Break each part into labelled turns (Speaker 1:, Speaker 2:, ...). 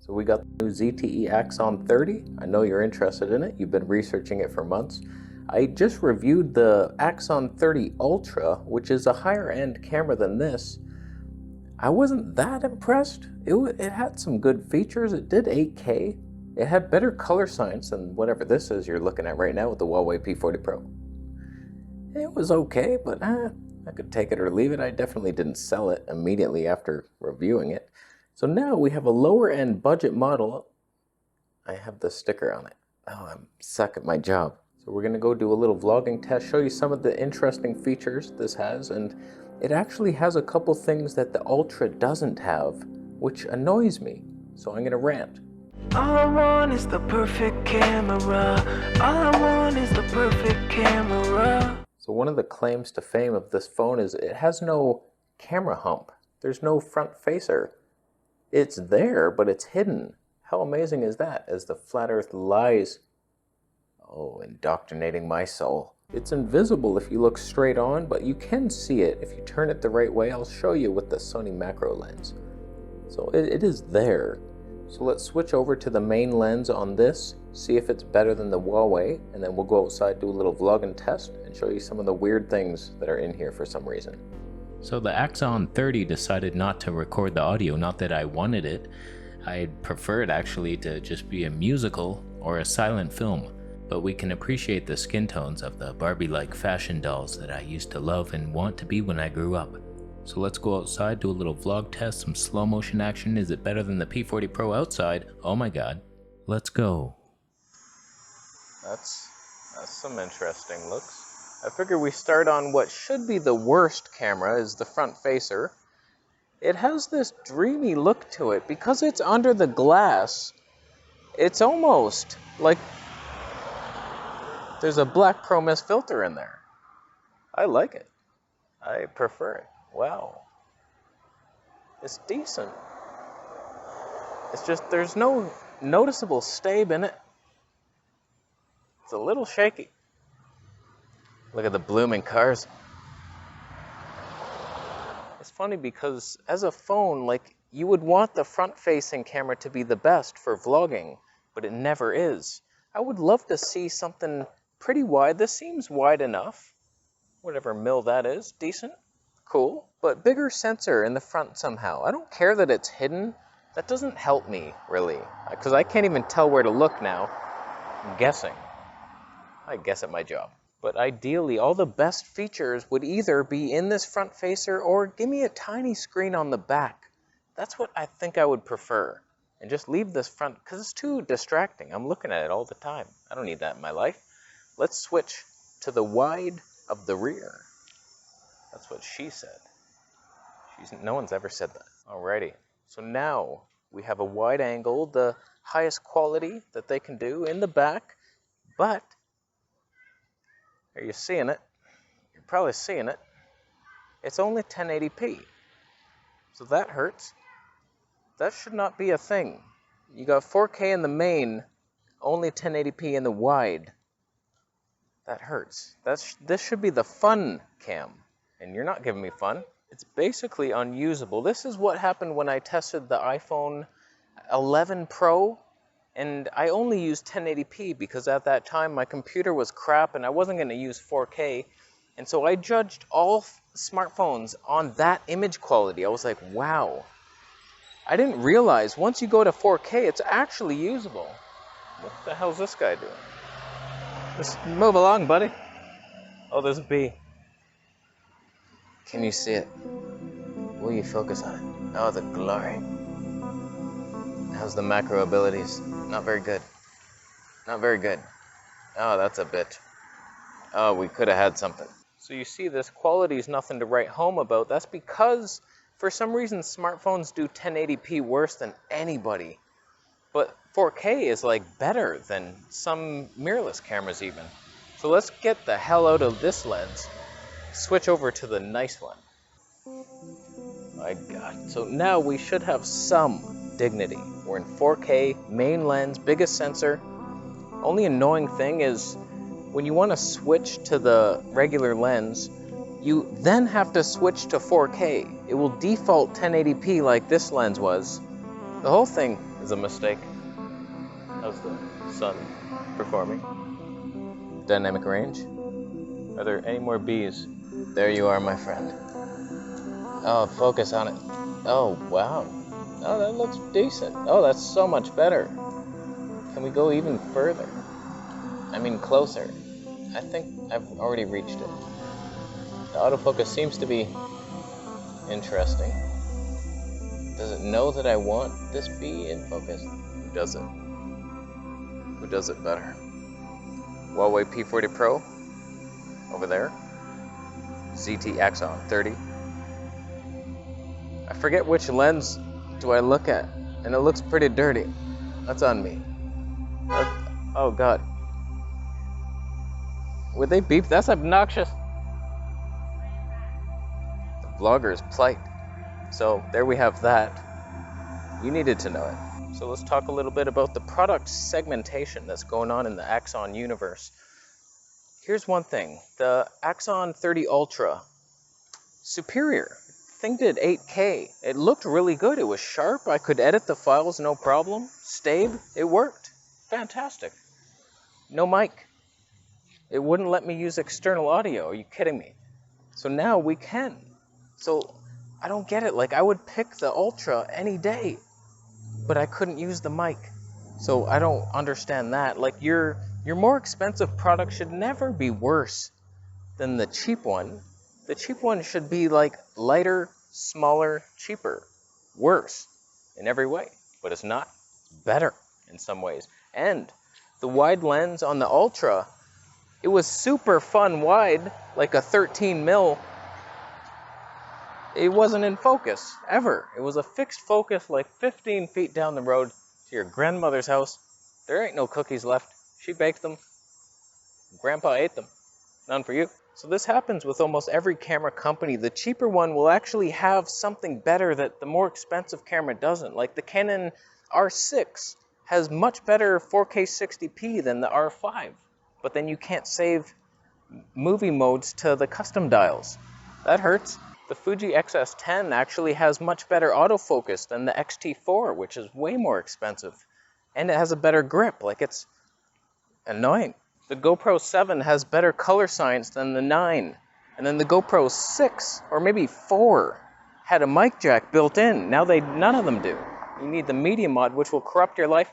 Speaker 1: So we got the new ZTE Axon 30. I know you're interested in it. You've been researching it for months. I just reviewed the Axon 30 Ultra, which is a higher end camera than this. I wasn't that impressed. It had some good features. It did 8K. It had better color science than whatever this is you're looking at right now with the Huawei P40 Pro. It was okay, but I could take it or leave it. I definitely didn't sell it immediately after reviewing it. So now we have a lower end budget model. I have the sticker on it. Oh, I'm suck at my job. So we're gonna go do a little vlogging test, show you some of the interesting features this has, and it actually has a couple things that the Ultra doesn't have, which annoys me. So I'm gonna rant.
Speaker 2: All I want is the perfect camera. All I want is the perfect camera.
Speaker 1: So one of the claims to fame of this phone is it has no camera hump. There's no front facer. It's there, but it's hidden. How amazing is that, as the flat earth lies, indoctrinating my soul. It's invisible if you look straight on, but you can see it if you turn it the right way. I'll show you with the Sony macro lens. So it is there. So let's switch over to the main lens on this, see if it's better than the Huawei, and then we'll go outside, do a little vlog and test, and show you some of the weird things that are in here for some reason. So the Axon 30 decided not to record the audio, not that I wanted it. I'd prefer it actually to just be a musical or a silent film, but we can appreciate the skin tones of the Barbie-like fashion dolls that I used to love and want to be when I grew up. So let's go outside, do a little vlog test, some slow motion action. Is it better than the P40 Pro outside? Oh my god. Let's go. That's some interesting looks. I figure we start on what should be the worst camera, is the front facer. It has this dreamy look to it. Because it's under the glass, it's almost like there's a black chrome filter in there. I like it. I prefer it. Wow. It's decent. It's just there's no noticeable stave in it. It's a little shaky. Look at the blooming cars. It's funny because as a phone, like, you would want the front-facing camera to be the best for vlogging, but it never is. I would love to see something pretty wide. This seems wide enough. Whatever mil that is, decent, cool, but bigger sensor in the front somehow. I don't care that it's hidden. That doesn't help me, really, because I can't even tell where to look now. I'm guessing. I guess at my job. But ideally, all the best features would either be in this front facer or give me a tiny screen on the back. That's what I think I would prefer. And just leave this front, because it's too distracting. I'm looking at it all the time. I don't need that in my life. Let's switch to the wide of the rear. That's what she said. No one's ever said that. Alrighty. So now we have a wide angle, the highest quality that they can do in the back, but are you seeing it? You're probably seeing it. It's only 1080p. So that hurts. That should not be a thing. You got 4K in the main, only 1080p in the wide. That hurts. This should be the fun cam. And you're not giving me fun. It's basically unusable. This is what happened when I tested the iPhone 11 Pro. And I only used 1080p because at that time my computer was crap and I wasn't going to use 4K. And so I judged all smartphones on that image quality. I was like, wow. I didn't realize once you go to 4K, it's actually usable. What the hell's this guy doing? Just move along, buddy. Oh, there's a bee. Can you see it? Will you focus on it? Oh, the glory. How's the macro abilities? Not very good. Not very good. Oh, that's a bit. Oh, we could have had something. So you see, this quality is nothing to write home about. That's because, for some reason, smartphones do 1080p worse than anybody. But 4K is, like, better than some mirrorless cameras even. So let's get the hell out of this lens. Switch over to the nice one. My God. So now we should have some dignity. We're in 4K, main lens, biggest sensor. Only annoying thing is when you want to switch to the regular lens, you then have to switch to 4K. It will default 1080p like this lens was. The whole thing is a mistake. How's the sun performing? Dynamic range? Are there any more bees? There you are, my friend. Oh, focus on it. Oh, wow. Oh, that looks decent. Oh, that's so much better. Can we go even further? I mean, closer. I think I've already reached it. The autofocus seems to be interesting. Does it know that I want this bee in focus? Who does it? Who does it better? Huawei P40 Pro? Over there? ZTE Axon 30? I forget which lens do I look at, and it looks pretty dirty. That's on me. Oh god. Would they beep? That's obnoxious. The vlogger's plight. So there we have that. You needed to know it. So let's talk a little bit about the product segmentation that's going on in the Axon universe. Here's one thing. The Axon 30 Ultra, superior. Thing did 8K. It looked really good. It was sharp. I could edit the files, no problem. Stable. It worked. Fantastic. No mic. It wouldn't let me use external audio. Are you kidding me? So now we can. So I don't get it. Like, I would pick the Ultra any day, but I couldn't use the mic. So I don't understand that. Like, your more expensive product should never be worse than the cheap one. The cheap one should be like lighter, smaller, cheaper, worse in every way. But it's not. It's better in some ways. And the wide lens on the Ultra, it was super fun wide, like a 13 mil. It wasn't in focus, ever. It was a fixed focus like 15 feet down the road to your grandmother's house. There ain't no cookies left. She baked them. Grandpa ate them. None for you. So this happens with almost every camera company. The cheaper one will actually have something better that the more expensive camera doesn't. Like the Canon R6 has much better 4K 60p than the R5. But then you can't save movie modes to the custom dials. That hurts. The Fuji XS10 actually has much better autofocus than the X-T4, which is way more expensive. And it has a better grip. Like, it's annoying. The GoPro 7 has better color science than the 9. And then the GoPro 6, or maybe 4, had a mic jack built in. Now none of them do. You need the media mod, which will corrupt your life.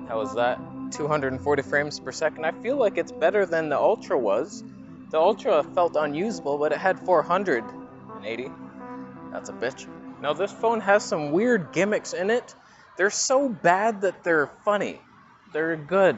Speaker 1: How was that? 240 frames per second. I feel like it's better than the Ultra was. The Ultra felt unusable, but it had 480. That's a bitch. Now this phone has some weird gimmicks in it. They're so bad that they're funny. They're good.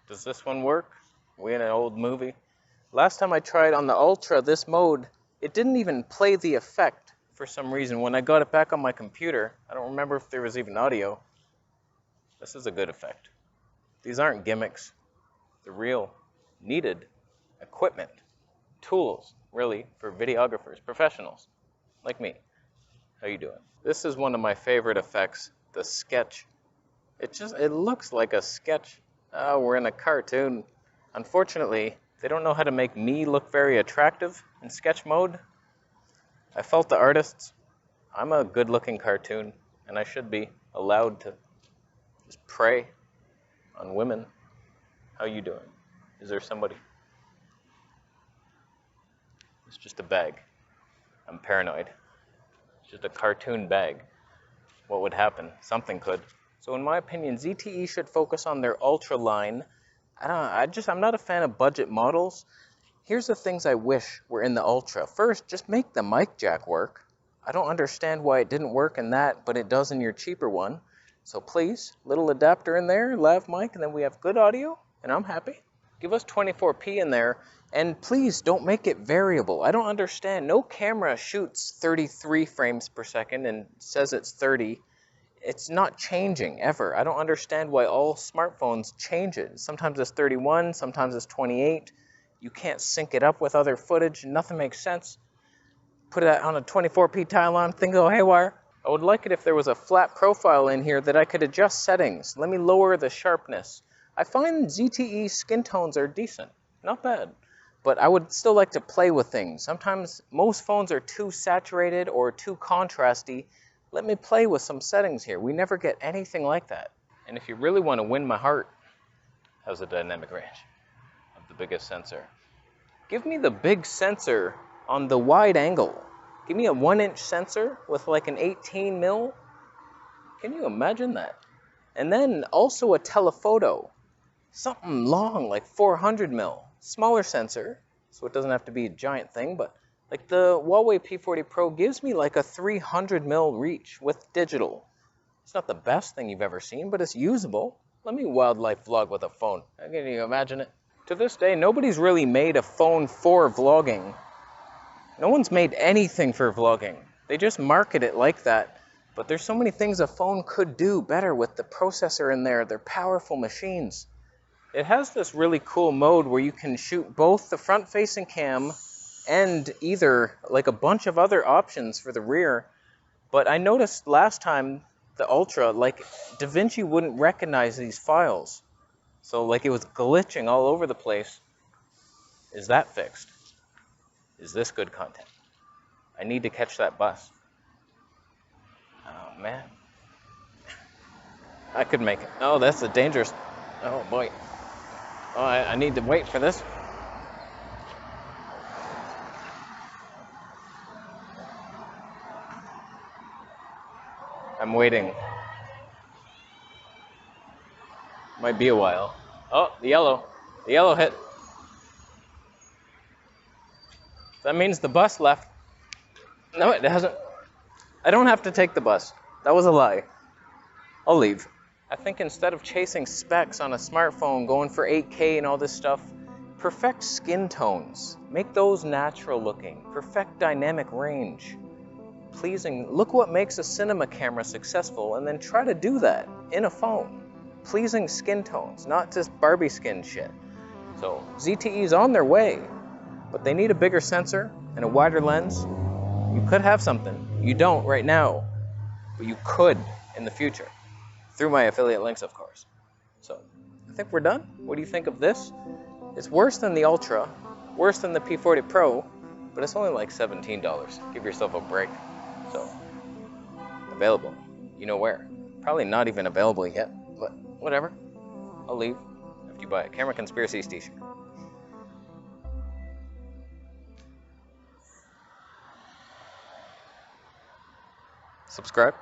Speaker 1: Does this one work? We in an old movie? Last time I tried on the Ultra, this mode, it didn't even play the effect for some reason. When I got it back on my computer, I don't remember if there was even audio. This is a good effect. These aren't gimmicks. They're real, needed equipment, tools, really, for videographers, professionals, like me. How you doing? This is one of my favorite effects, the sketch. It looks like a sketch. Oh, we're in a cartoon. Unfortunately, they don't know how to make me look very attractive in sketch mode. I fault the artists. I'm a good-looking cartoon, and I should be allowed to just prey on women. How you doing? Is there somebody? It's just a bag. I'm paranoid. It's just a cartoon bag. what would happen. Something could. So in my opinion, ZTE should focus on their Ultra line. I'm not a fan of budget models. Here's the things I wish were in the Ultra. First, just make the mic jack work. I don't understand why it didn't work in that, but it does in your cheaper one. So please, little adapter in there, lav mic, and then we have good audio, and I'm happy. Give us 24p in there, and please don't make it variable. I don't understand. No camera shoots 33 frames per second and says it's 30. It's not changing ever. I don't understand why all smartphones change it. Sometimes it's 31, sometimes it's 28. You can't sync it up with other footage. Nothing makes sense. Put it on a 24p timeline, thing go haywire. I would like it if there was a flat profile in here that I could adjust settings. Let me lower the sharpness. I find ZTE skin tones are decent. Not bad. But I would still like to play with things. Sometimes most phones are too saturated or too contrasty. Let me play with some settings here. We never get anything like that. And if you really want to win my heart, how's the dynamic range of the biggest sensor? Give me the big sensor on the wide angle. Give me a 1-inch sensor with like an 18 mil. Can you imagine that? And then also a telephoto. Something long, like 400 mil. Smaller sensor, so it doesn't have to be a giant thing, but like the Huawei P40 Pro gives me like a 300 mil reach with digital. It's not the best thing you've ever seen, but it's usable. Let me wildlife vlog with a phone. Can you imagine it? To this day, nobody's really made a phone for vlogging. No one's made anything for vlogging. They just market it like that. But there's so many things a phone could do better with the processor in there. They're powerful machines. It has this really cool mode where you can shoot both the front-facing cam and either like a bunch of other options for the rear. But I noticed last time the Ultra, like DaVinci wouldn't recognize these files. So like it was glitching all over the place. Is that fixed? Is this good content? I need to catch that bus. Oh man. I could make it. Oh, that's a dangerous. Oh boy. Oh, I need to wait for this. I'm waiting. Might be a while. Oh, the yellow. The yellow hit. That means the bus left. No, it hasn't. I don't have to take the bus. That was a lie. I'll leave. I think instead of chasing specs on a smartphone, going for 8K and all this stuff, perfect skin tones. Make those natural looking. Perfect dynamic range. Pleasing. Look what makes a cinema camera successful, and then try to do that in a phone. Pleasing skin tones, not just Barbie skin shit. So ZTE's on their way, but they need a bigger sensor and a wider lens. You could have something. You don't right now, but you could in the future. Through my affiliate links, of course. So I think we're done. What do you think of this? It's worse than the Ultra, worse than the P40 Pro, but it's only like $17. Give yourself a break. So, available. You know where. Probably not even available yet, but whatever. I'll leave after you buy a Camera Conspiracies t-shirt. Subscribe.